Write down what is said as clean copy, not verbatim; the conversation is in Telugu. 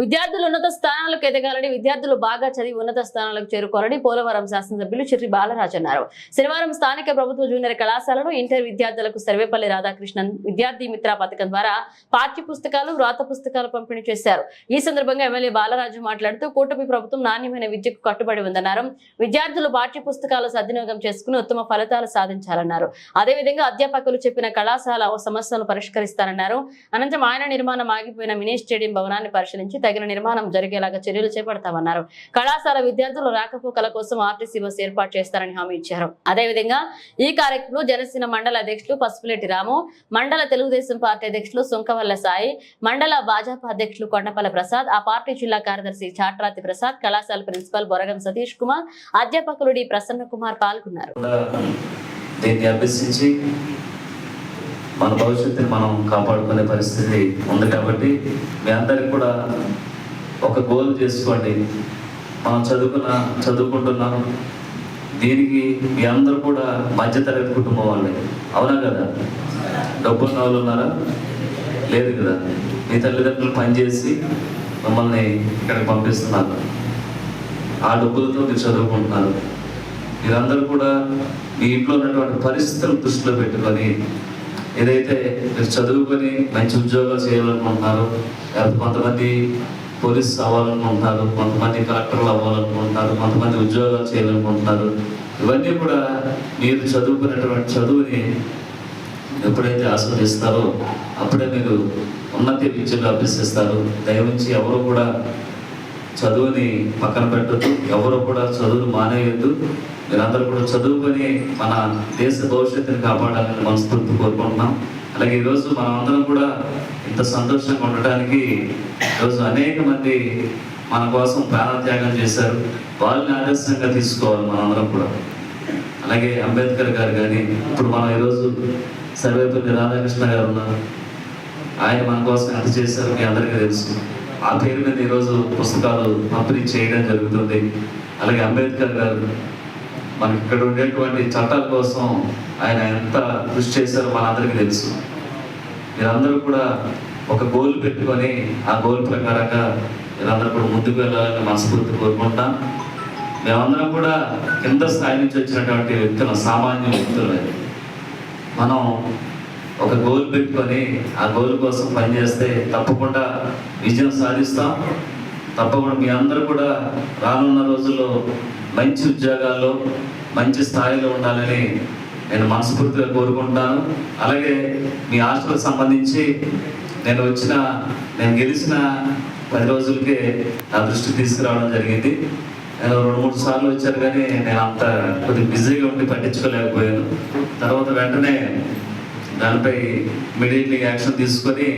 విద్యార్థులు ఉన్నత స్థానాలకు ఎదగాలని, విద్యార్థులు బాగా చదివి ఉన్నత స్థానాలకు చేరుకోవాలని పోలవరం శాసనసభ్యులు చిర్రి బాలరాజు అన్నారు. శనివారం స్థానిక ప్రభుత్వ జూనియర్ కళాశాలలో ఇంటర్ విద్యార్థులకు సర్వేపల్లి రాధాకృష్ణన్ విద్యార్థి మిత్ర పథకం ద్వారా పాఠ్య పుస్తకాలు, వ్రాత పుస్తకాలు పంపిణీ చేశారు. ఈ సందర్భంగా ఎమ్మెల్యే బాలరాజు మాట్లాడుతూ కూటమి ప్రభుత్వం నాణ్యమైన విద్యకు కట్టుబడి ఉందన్నారు. విద్యార్థులు పాఠ్య పుస్తకాలు సద్వినియోగం చేసుకుని ఉత్తమ ఫలితాలు సాధించాలన్నారు. అదేవిధంగా అధ్యాపకులు చెప్పిన కళాశాల సమస్యలను పరిష్కరిస్తారన్నారు. అనంతరం ఆయన నిర్మాణం ఆగిపోయిన మినీ స్టేడియం భవనాన్ని పరిశీలించి తగిన నిర్మాణం జరిగేలాగా చర్యలు చేపడతామన్నారు. కళాశాల విద్యార్థుల రాకపోకల కోసం ఆర్టీసీ బస్ ఏర్పాటు చేస్తారని హామీ ఇచ్చారు. అదేవిధంగా ఈ కార్యక్రమంలో జనసేన మండల అధ్యక్షులు పసుపులేటి రాము, మండల తెలుగుదేశం పార్టీ అధ్యక్షులు సుంకవల్ల సాయి, మండల భాజపా అధ్యక్షులు కొండపల్లి ప్రసాద్, ఆ పార్టీ జిల్లా కార్యదర్శి చాట్రాతి ప్రసాద్, కళాశాల ప్రిన్సిపల్ బొరగం సతీష్ కుమార్, అధ్యాపకులు డి ప్రసన్న కుమార్ పాల్గొన్నారు. మన భవిష్యత్తుని మనం కాపాడుకునే పరిస్థితి ఉంది కాబట్టి మీ అందరికి కూడా ఒక గోల్ చేసుకోండి. మనం చదువుకుంటున్నాం, దీనికి మీ అందరూ కూడా మధ్యతరగతి కుటుంబం వాళ్ళే, అవునా కదా? డబ్బున్న వాళ్ళు ఉన్నారా? లేదు కదా. మీ తల్లిదండ్రులు పనిచేసి మిమ్మల్ని ఇక్కడికి పంపిస్తున్నారు, ఆ డబ్బులతో మీరు చదువుకుంటున్నారు. మీరందరూ కూడా మీ ఇంట్లో ఉన్నటువంటి పరిస్థితులను దృష్టిలో పెట్టుకొని ఏదైతే మీరు చదువుకొని మంచి ఉద్యోగాలు చేయాలనుకుంటున్నారు, కొంతమంది పోలీస్ అవ్వాలనుకుంటున్నారు, కొంతమంది కలెక్టర్లు అవ్వాలనుకుంటున్నారు, కొంతమంది ఉద్యోగాలు చేయాలనుకుంటున్నారు. ఇవన్నీ కూడా మీరు చదువుకునేటువంటి చదువుని ఎప్పుడైతే ఆస్వాదిస్తారో అప్పుడే మీరు ఉన్నత విద్యలో అభ్యసిస్తారు. దయవుంచి ఎవరు కూడా చదువుని పక్కన పెట్టద్దు, ఎవరు కూడా చదువును మానేయద్దు. మీరందరూ కూడా చదువుకొని మన దేశ భవిష్యత్తుని కాపాడాలని మనస్ఫూర్తి కోరుకుంటున్నాం. అలాగే ఈరోజు మనం అందరం కూడా ఇంత సంతోషంగా ఉండటానికి ఈరోజు అనేక మంది మన కోసం ప్రాణత్యాగం చేశారు. వాళ్ళని ఆదర్శంగా తీసుకోవాలి మనందరం కూడా. అలాగే అంబేద్కర్ గారు కానీ, ఇప్పుడు మనం ఈరోజు సర్వేపల్లి రాధాకృష్ణ గారు ఉన్నారు. ఆయన మన కోసం ఎంత చేశారు మీ అందరికీ తెలుసు. ఆ పేరు మీద ఈరోజు పుస్తకాలు పంపిణీ చేయడం జరుగుతుంది. అలాగే అంబేద్కర్ గారు మనకి ఇక్కడ ఉండేటువంటి చట్టాల కోసం ఆయన ఎంత కృషి చేశారో మనందరికీ తెలుసు. మీరందరూ కూడా ఒక గోల్ పెట్టుకొని ఆ గోల్ ప్రకారంగా మీరందరూ కూడా ముందుకు వెళ్ళాలని మనస్ఫూర్తి కోరుకుంటాం. మేమందరం కూడా కింద స్థాయి నుంచి వచ్చినటువంటి వ్యక్తులు, సామాన్య వ్యక్తులు. మనం ఒక గోల్ పెట్టుకొని ఆ గోల్ కోసం పనిచేస్తే తప్పకుండా విజయం సాధిస్తాం. తప్పకుండా మీ అందరూ కూడా రానున్న రోజుల్లో మంచి ఉద్యోగాల్లో మంచి స్థాయిలో ఉండాలని నేను మనస్ఫూర్తిగా కోరుకుంటున్నాను. అలాగే మీ హాస్టల్కి సంబంధించి నేను గెలిచిన 10 రోజులకే నా దృష్టికి తీసుకురావడం జరిగింది. నేను 2-3 సార్లు వచ్చాను, కానీ నేను అంత కొద్దిగా బిజీగా ఉండి పట్టించుకోలేకపోయాను. తర్వాత వెంటనే దానిపై ఇమీడియట్లీ యాక్షన్ తీసుకొని